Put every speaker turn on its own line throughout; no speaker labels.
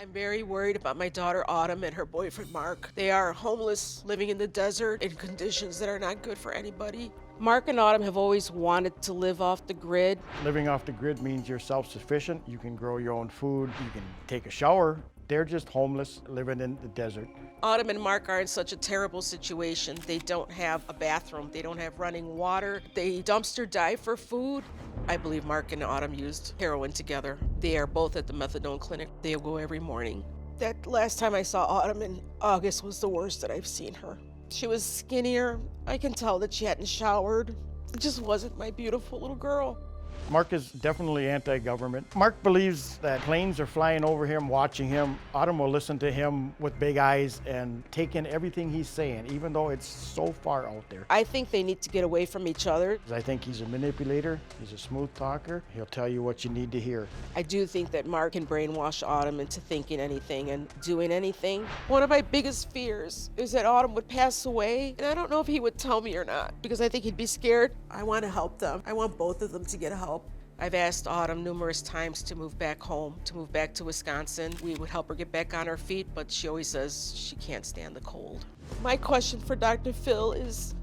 I'm very worried about my daughter Autumn and her boyfriend Mark. They are homeless, living in the desert in conditions that are not good for anybody. Mark and Autumn have always wanted to live off the grid.
Living off the grid means you're self-sufficient. You can grow your own food. You can take a shower. They're just homeless, living in the desert.
Autumn and Mark are in such a terrible situation. They don't have a bathroom. They don't have running water. They dumpster dive for food. I believe Mark and Autumn used heroin together. They are both at the methadone clinic. They go every morning. That last time I saw Autumn in August was the worst that I've seen her. She was skinnier. I can tell that she hadn't showered. It just wasn't my beautiful little girl.
Mark is definitely anti-government. Mark believes that planes are flying over him, watching him. Autumn will listen to him with big eyes and take in everything he's saying, even though it's so far out there.
I think they need to get away from each other.
I think he's a manipulator. He's a smooth talker. He'll tell you what you need to hear.
I do think that Mark can brainwash Autumn into thinking anything and doing anything. One of my biggest fears is that Autumn would pass away, and I don't know if he would tell me or not, because I think he'd be scared. I want to help them. I want both of them to get help. I've asked Autumn numerous times to move back home, to move back to Wisconsin. We would help her get back on her feet, but she always says she can't stand the cold. My question for Dr. Phil is,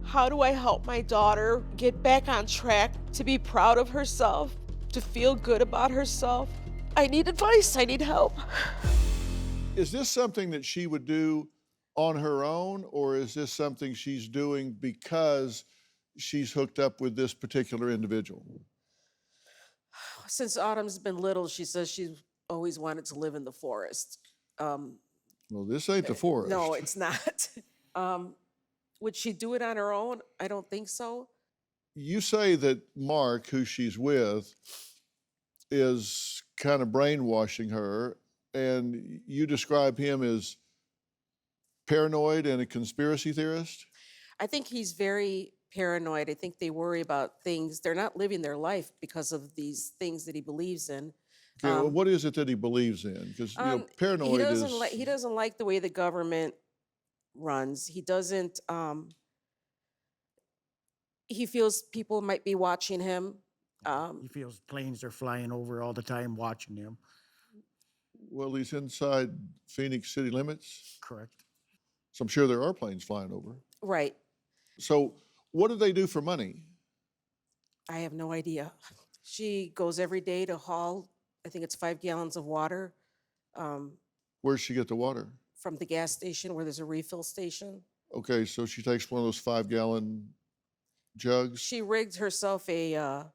how do I help my daughter get back on track, to be proud of herself, to feel good about herself? I need advice, I need help.
Is this something that she would do on her own, or is this something she's doing because she's hooked up with this particular individual?
Since Autumn's been little, she says she's always wanted to live in the forest.
Well, this ain't the forest.
No, it's not. Would she do it on her own? I don't think so.
You say that Mark, who she's with, is kind of brainwashing her, and you describe him as paranoid and a conspiracy theorist?
I think he's very paranoid. I think they worry about things. They're not living their life because of these things that he believes in.
Okay, well, what is it that he believes in? Because paranoid is.
He doesn't like the way the government runs. He doesn't. He feels people might be watching him.
He feels planes are flying over all the time, watching him.
Well, he's inside Phoenix city limits,
Correct.
so I'm sure there are planes flying over.
Right.
So, what do they do for money?
I have no idea. She goes every day to haul, I think it's 5 gallons of water
Where's she get the water?
from the gas station where there's a refill station.
Okay, so she takes one of those 5-gallon jugs.
She rigged herself a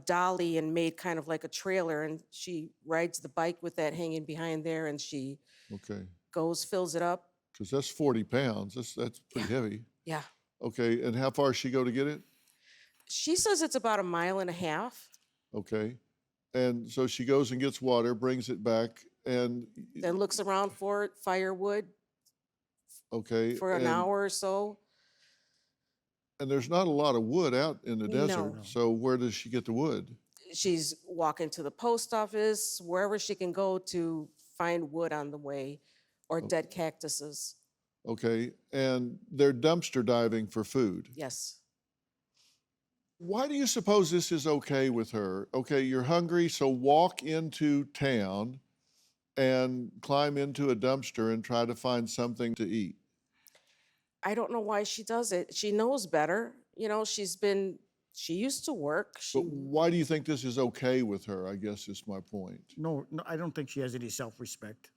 dolly and made kind of like a trailer, and she rides the bike with that hanging behind there, and she
Okay,
goes, fills it up.
because that's 40 pounds. That's pretty heavy.
Yeah.
Okay, and how far does she go to get it?
She says it's about 1.5 miles.
Okay, and so she goes and gets water, brings it back, and
Then looks around for it, firewood
okay,
for an
and,
hour or so.
and there's not a lot of wood out in the desert.
No.
So where does she get the wood?
She's walking to the post office, wherever she can go to find wood on the way or dead cactuses.
Okay, and they're dumpster diving for food.
Yes.
Why do you suppose this is okay with her? Okay, you're hungry, so walk into town and climb into a dumpster and try to find something to eat.
I don't know why she does it. She knows better. You know, she used to work.
But why do you think this is okay with her? I guess is my point.
No, I don't think she has any self-respect.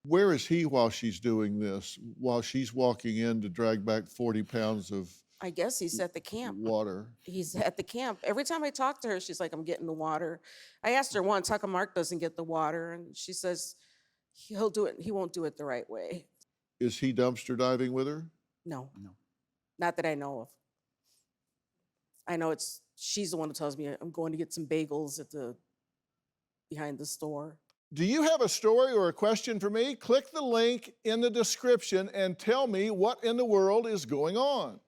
Where is he while she's doing this? While she's walking in to drag back 40 pounds of
I guess he's at the camp.
water?
He's at the camp. Every time I talk to her, she's like, I'm getting the water. I asked her once, how come Mark doesn't get the water? And she says, he'll do it. He won't do it the right way.
Is he dumpster diving with her?
No.
No.
Not that I know of. I know she's the one who tells me I'm going to get some bagels behind the store.
Do you have a story or a question for me? Click the link in the description and tell me what in the world is going on.